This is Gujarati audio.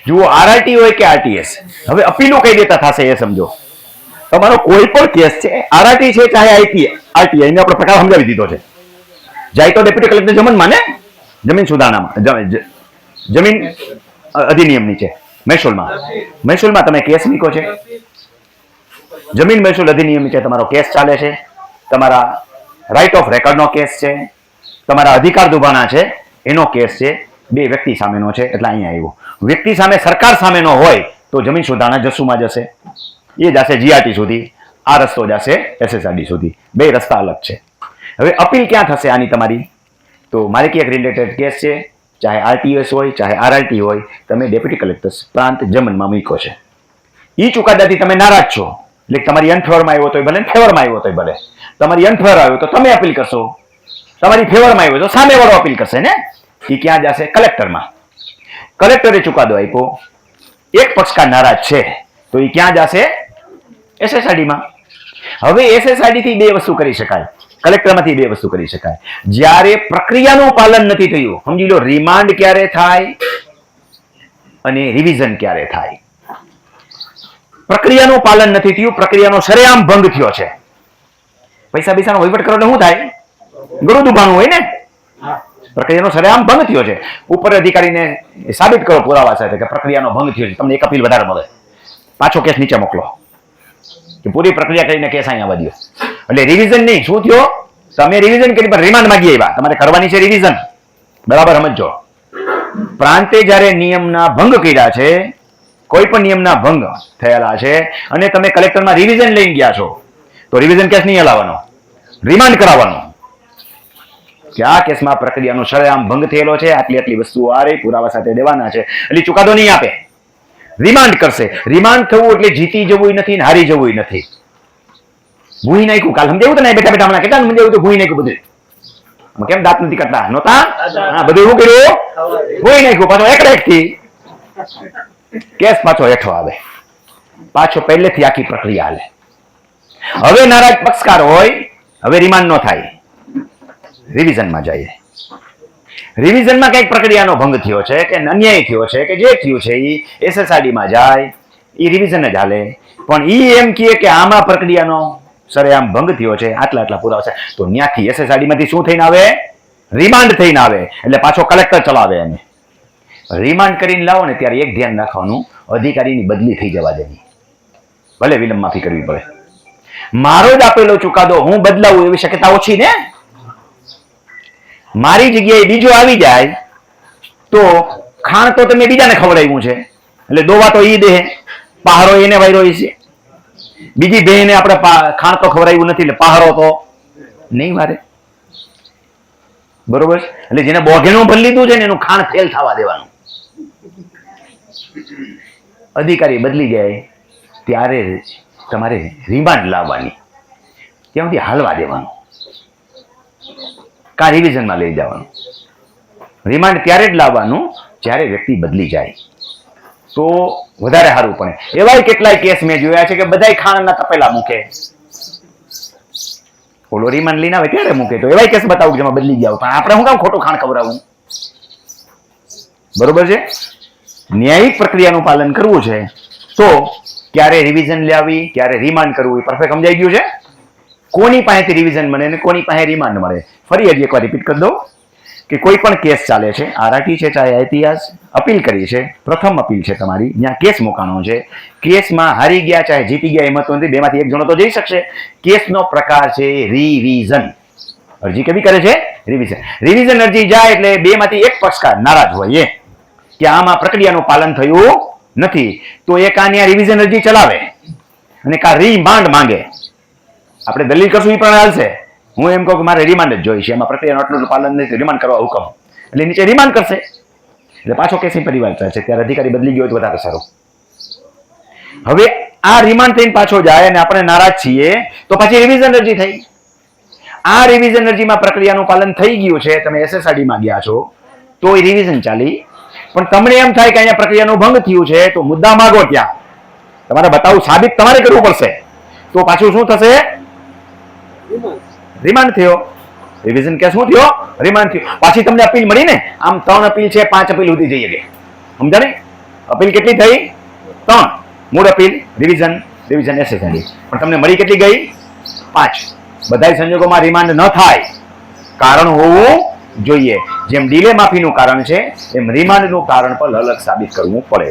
જુઓ, આરઆરટી હોય કે આરટીએસ, હવે અપીલો કઈ દેતા થશે એ સમજો. તમારો કોઈ પણ કેસ છે, આરઆરટી છે ચાહે આરટીઆઈ, એને આપણે પ્રકાર સમજાવી દીધો છે. જાય તો ડેપ્યુટી કલેક્ટર જમનમાં ને જમીન સુધારણામાં, જમીન અધિનિયમ નીચે મહેસૂલમાં તમે કેસ મૂકો છે. જમીન મહેસૂલ અધિનિયમ નીચે તમારો કેસ ચાલે છે, તમારા રાઇટ ઓફ રેકર્ડનો કેસ છે, તમારા અધિકાર દુભાના છે એનો કેસ છે, બે વ્યક્તિ સામેનો છે. એટલે અહીંયા આવ્યો, વ્યક્તિ સામે સરકાર સામેનો હોય તો જમીન સુધારણા જસુમાં જશે, એ જશે જીઆરટી સુધી, આ રસ્તો જશે એસએસઆરડી સુધી. બે રસ્તા અલગ છે. હવે અપીલ ક્યાં થશે આની તમારી? તો માલિકી એક રિલેટેડ કેસ છે, ચાહે આરટીએસ હોય ચાહે આરઆરટી હોય, તમે ડેપ્યુટી કલેક્ટર પ્રાંત જમનમાં મૂક્યો છે. એ ચુકાદાથી તમે નારાજ છો, એટલે તમારી અનફેવરમાં આવ્યો તો ભલે, ફેવરમાં આવ્યો તો ભલે. તમારી અનફેવર આવ્યો તો તમે અપીલ કરશો, તમારી ફેવરમાં આવ્યો તો સામેવાળો અપીલ કરશે ને. એ ક્યાં જશે? કલેક્ટરમાં. કલેક્ટરે ચુકાદો આપ્યો, એક પક્ષકાર નારાજ છે તો એ ક્યાં જશે? એસએસઆરડીમાં. હવે એસએસઆરડી થી બે વસ્તુ કરી શકાય, કલેક્ટરમાંથી બે વસ્તુ કરી શકાય. જ્યારે પ્રક્રિયાનું પાલન નથી થયું, સમજી લો, રિમાન્ડ ક્યારે થાય અને રિવિઝન ક્યારે થાય. પ્રક્રિયાનું પાલન નથી થયું, પ્રક્રિયાનો સરેઆમ ભંગ થયો છે. પૈસા પૈસાનો વહીવટ કરો એટલે શું થાય? ગુરુ દુભાનું હોય ને. પ્રક્રિયાનો સરેઆમ ભંગ થયો છે. ઉપર અધિકારીને સાબિત કરો પુરાવા સાથે કે પ્રક્રિયાનો ભંગ થયો છે, તમને એક અપીલ વધારે મળે, પાછો કેસ નીચે મોકલો, કે પૂરી પ્રક્રિયા કરીને કેસ અહીંયા વધ્યો. એટલે રિવિઝન નહીં, શું થયો? તમે રિવિઝન કરી પણ રિમાન્ડ માંગી આવ્યા, તમારે કરવાની છે રિવિઝન. બરાબર સમજો. પ્રાંતે જ્યારે નિયમના ભંગ કર્યા છે, કોઈ પણ નિયમના ભંગ થયેલા છે અને તમે કલેક્ટરમાં રિવિઝન લઈને ગયા છો, તો રિવિઝન કેસ નહીં હલાવવાનો, રિમાન્ડ કરાવવાનો કે આ કેસમાં પ્રક્રિયાનો સરેઆમ ભંગ થયેલો છે, આટલી આટલી વસ્તુઓ આ રહી, પુરાવા સાથે દેવાના છે. એટલે ચુકાદો નહીં આપે, રિમાન્ડ કરશે. રિમાન્ડ થવું એટલે જીતી જવું નથી ને હારી જવું નથી. ભૂઈ નાખ્યું, કાલ સમજાવ્યું તને બેઠા બેઠા હમણાં કેટલા સમજાવ્યું તો ભૂઈ નાખ્યું બધું. કેમ દાંત નથી કરતા નહોતા? હા, બધું શું કર્યું? ભૂઈ નાખ્યું. પાછો એક થી કેસ પાછો હેઠો આવે, પાછો પહેલેથી આખી પ્રક્રિયા હાલે. હવે નારાજ પક્ષકાર હોય, હવે રિમાન્ડ ન થાય, રિવિઝનમાં જઈએ. રિવિઝનમાં કઈક પ્રક્રિયાનો ભંગ થયો છે કે અન્યાય થયો છે કે જે થયું છે એ એસએસઆરડીમાં જાય, એ રિવિઝન જ હાલે. પણ એ એમ કહે કે આમાં પ્રક્રિયાનો સરેઆમ ભંગ થયો છે, આટલા આટલા પુરાવા છે, તો ત્યાંથી એસએસઆરડીમાંથી શું થઈને આવે? રિમાન્ડ થઈને આવે. એટલે પાછો કલેક્ટર ચલાવે એને. રિમાન્ડ કરીને લાવો ને ત્યારે એક ધ્યાન રાખવાનું, અધિકારીની બદલી થઈ જવા દેવી, ભલે વિલંબ માફી કરવી પડે. મારો જ આપેલો ચુકાદો હું બદલાવું એવી શક્યતા ઓછી ને. મારી જગ્યાએ બીજો આવી જાય તો ખાણ તો તમે બીજાને ખવડાવ્યું છે, એટલે દોવા તો ઈ દે, પહારો એને વાયરો છે. બીજી બેને આપણે ખાણ તો ખવડાવ્યું નથી, એટલે પહારો તો નહીં મારે. બરોબર? એટલે જેને બોઘેનું ભરી લીધું છે ને એનું ખાણ ફેલ થવા દેવાનું. અધિકારી બદલી જાય ત્યારે તમારે રિમાન્ડ લાવવાની, ત્યાંથી હાલવા દેવાનું, કા રિવિઝનમાં લઈ જવાનું. રિમાન્ડ ત્યારે જ લાવવાનું જ્યારે વ્યક્તિ બદલી જાય, તો વધારે સારું પડે. એવાય કેટલાય કેસ મેં જોયા છે કે બધાય ખાણના તપેલા મૂકે, ઓલો રિમાન્ડ લઈને આવે ત્યારે મૂકે. તો એવાય કેસ બતાવું જેમાં બદલી ગયા, પણ આપણે શું કામ ખોટું ખાણ ખવડાવવું? બરોબર છે. ન્યાયિક પ્રક્રિયાનું પાલન કરવું છે તો ક્યારે રિવિઝન લાવી, ક્યારે રિમાન્ડ કરવું, એ પરફેક્ટ સમજાઈ ગયું છે. કોની પાસેથી રિવિઝન મળે અને કોની પાસે રિમાન્ડ મળે. ફરી હજી એકવાર રિપીટ કરી દઉં કે કોઈ પણ કેસ ચાલે છે, આરઆરટી છે ચાહે ઇતિહાસ, અપીલ કરી છે, પ્રથમ અપીલ છે તમારી, જ્યાં કેસ મુકાણો છે, કેસમાં હારી ગયા ચાહે જીતી ગયા એ મહત્વ નથી, બેમાંથી એક જણો તો જઈ શકશે. કેસનો પ્રકાર છે રિવિઝન. અરજી કેવી કરે છે? રિવિઝન. રિવિઝન અરજી જાય એટલે બેમાંથી એક પક્ષકાર નારાજ હોય એ કે આમાં પ્રક્રિયાનું પાલન થયું નથી, તો એ કાન્યા રિવિઝન અરજી ચલાવે અને કા રિમાન્ડ માંગે. આપણે દલીલ કરશું એ પણ હાલશે. હું એમ કહું કે મારે રિમાન્ડ જ જોઈશે, એમાં પ્રક્રિયાનું આટલું પાલન નથી, રિમાન્ડ કરવા હુકમ, એટલે નીચે રિમાન્ડ કરશે. એટલે પાછો કેસ પરિવાર ચાલશે. ત્યારે અધિકારી બદલી ગયો તો વધારે સારું. હવે આ રિમાન્ડ થઈને પાછો જાય અને આપણે નારાજ છીએ તો પછી રિવિઝન અરજી થઈ. આ રિવિઝન અરજીમાં પ્રક્રિયાનું પાલન થઈ ગયું છે, તમે એસએસઆરડીમાં ગયા છો તો એ રિવિઝન ચાલી. પણ તમને એમ થાય કે અહીંયા પ્રક્રિયાનું ભંગ થયું છે, તો મુદ્દા માગો ત્યાં તમારે બતાવું, સાબિત તમારે કરવું પડશે. તો પાછું શું થશે? રિમાન્ડ થયો. રિવિઝન કેસ શું થયો? રિમાન્ડ થયો. પાછી તમને અપીલ મળી ને. આમ 3 અપીલ છે, 5 અપીલ સુધી જઈએ કે સમજાય ને. અપીલ કેટલી થઈ? 3. મૂળ અપીલ, રિવિઝન એસેસરી. પણ તમને મળી કેટલી ગઈ? 5. બધાય સંજોગોમાં રિમાન્ડ ન થાય, કારણ હોવું જોઈએ. જેમ ડીલે માફીનું કારણ છે એમ રિમાન્ડનું કારણ પણ અલગ સાબિત કરવું પડે.